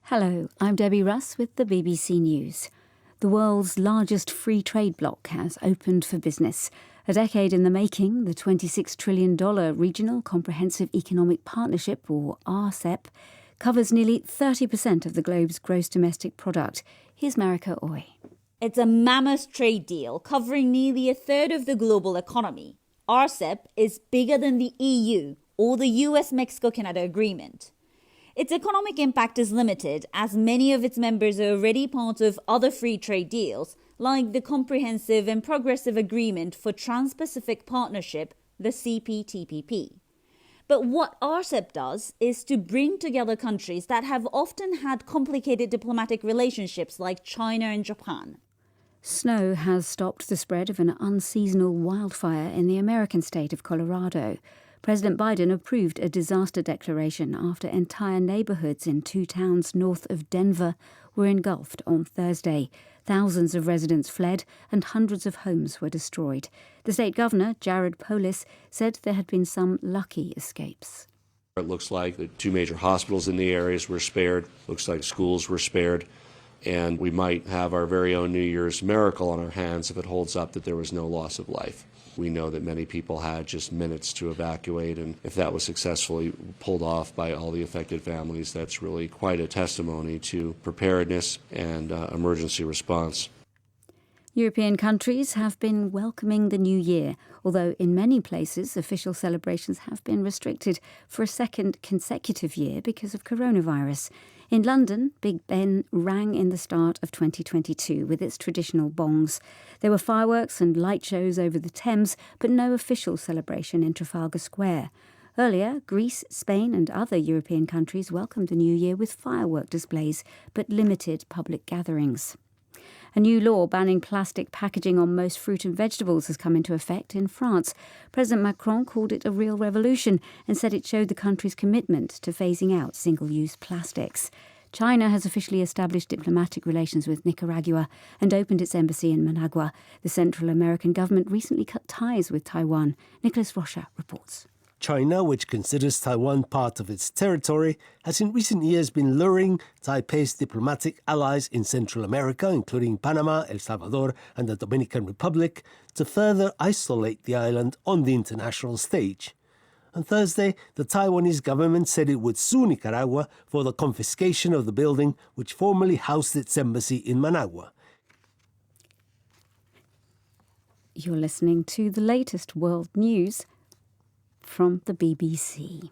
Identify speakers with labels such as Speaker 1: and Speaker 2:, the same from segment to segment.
Speaker 1: Hello, I'm Debbie Russ with the BBC News. The world's largest free trade bloc has opened for business. A decade in the making, the $26 trillion Regional Comprehensive Economic Partnership, or RCEP, covers nearly 30% of the globe's gross domestic product. Here's Marika Oy.
Speaker 2: It's a mammoth trade deal covering nearly a third of the global economy. RCEP is bigger than the EU or the US-Mexico-Canada agreement. Its economic impact is limited as many of its members are already part of other free trade deals, like the Comprehensive and Progressive Agreement for Trans-Pacific Partnership, the CPTPP. But what RCEP does is to bring together countries that have often had complicated diplomatic relationships like China and Japan.
Speaker 1: Snow has stopped the spread of an unseasonal wildfire in the American state of Colorado. President Biden approved a disaster declaration after entire neighborhoods in two towns north of Denver were engulfed on Thursday. Thousands of residents fled and hundreds of homes were destroyed. The state governor, Jared Polis, said there had been some lucky escapes.
Speaker 3: It looks like the two major hospitals in the areas were spared. Looks like schools were spared. And we might have our very own New Year's miracle on our hands if it holds up that there was no loss of life. We know that many people had just minutes to evacuate, and if that was successfully pulled off by all the affected families, that's really quite a testimony to preparedness and emergency response.
Speaker 1: European countries have been welcoming the new year, although in many places official celebrations have been restricted for a second consecutive year because of coronavirus. In London, Big Ben rang in the start of 2022 with its traditional bongs. There were fireworks and light shows over the Thames, but no official celebration in Trafalgar Square. Earlier, Greece, Spain and other European countries welcomed the new year with firework displays, but limited public gatherings. A new law banning plastic packaging on most fruit and vegetables has come into effect in France. President Macron called it a real revolution and said it showed the country's commitment to phasing out single-use plastics. China has officially established diplomatic relations with Nicaragua and opened its embassy in Managua. The Central American government recently cut ties with Taiwan. Nicholas Rocha reports.
Speaker 4: China, which considers Taiwan part of its territory, has in recent years been luring Taipei's diplomatic allies in Central America, including Panama, El Salvador and the Dominican Republic, to further isolate the island on the international stage. On Thursday, the Taiwanese government said it would sue Nicaragua for the confiscation of the building which formerly housed its embassy in Managua.
Speaker 1: You're listening to the latest world news from the BBC.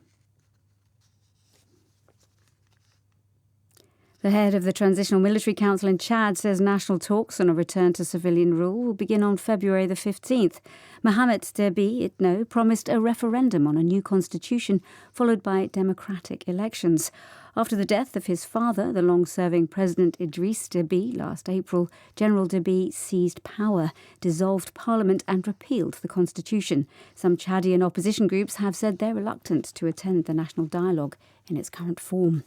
Speaker 1: The head of the Transitional Military Council in Chad says national talks on a return to civilian rule will begin on February the 15th. Mohamed Deby Itno promised a referendum on a new constitution followed by democratic elections. After the death of his father, the long-serving President Idriss Deby, last April, General Deby seized power, dissolved parliament and repealed the constitution. Some Chadian opposition groups have said they're reluctant to attend the national dialogue in its current form.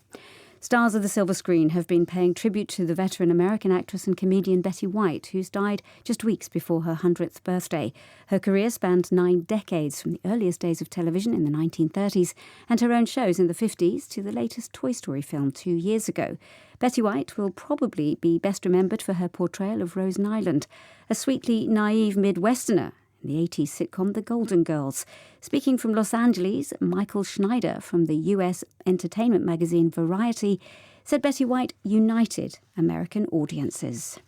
Speaker 1: Stars of the silver screen have been paying tribute to the veteran American actress and comedian Betty White, who's died just weeks before her 100th birthday. Her career spanned 9 decades, from the earliest days of television in the 1930s and her own shows in the 50s to the latest Toy Story film 2 years ago. Betty White will probably be best remembered for her portrayal of Rose Nyland, a sweetly naive Midwesterner in the 80s sitcom The Golden Girls. Speaking from Los Angeles, Michael Schneider from the US entertainment magazine Variety said Betty White united American audiences.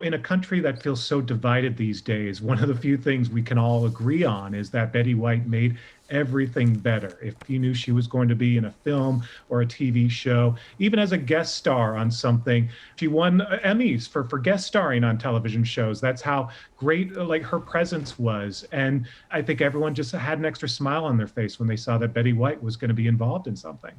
Speaker 5: In a country that feels so divided these days, one of the few things we can all agree on is that Betty White made everything better. If you knew she was going to be in a film or a TV show, even as a guest star on something, she won Emmys for guest starring on television shows. That's how great her presence was. And I think everyone just had an extra smile on their face when they saw that Betty White was going to be involved in something.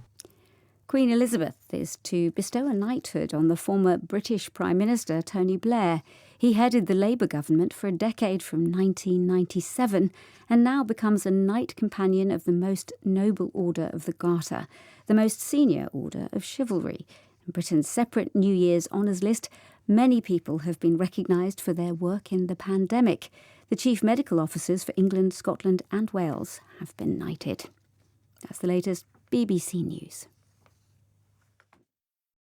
Speaker 1: Queen Elizabeth is to bestow a knighthood on the former British Prime Minister Tony Blair. He headed the Labour government for a decade from 1997 and now becomes a Knight Companion of the Most Noble Order of the Garter, the most senior order of chivalry. In Britain's separate New Year's honours list, many people have been recognised for their work in the pandemic. The chief medical officers for England, Scotland and Wales have been knighted. That's the latest BBC News.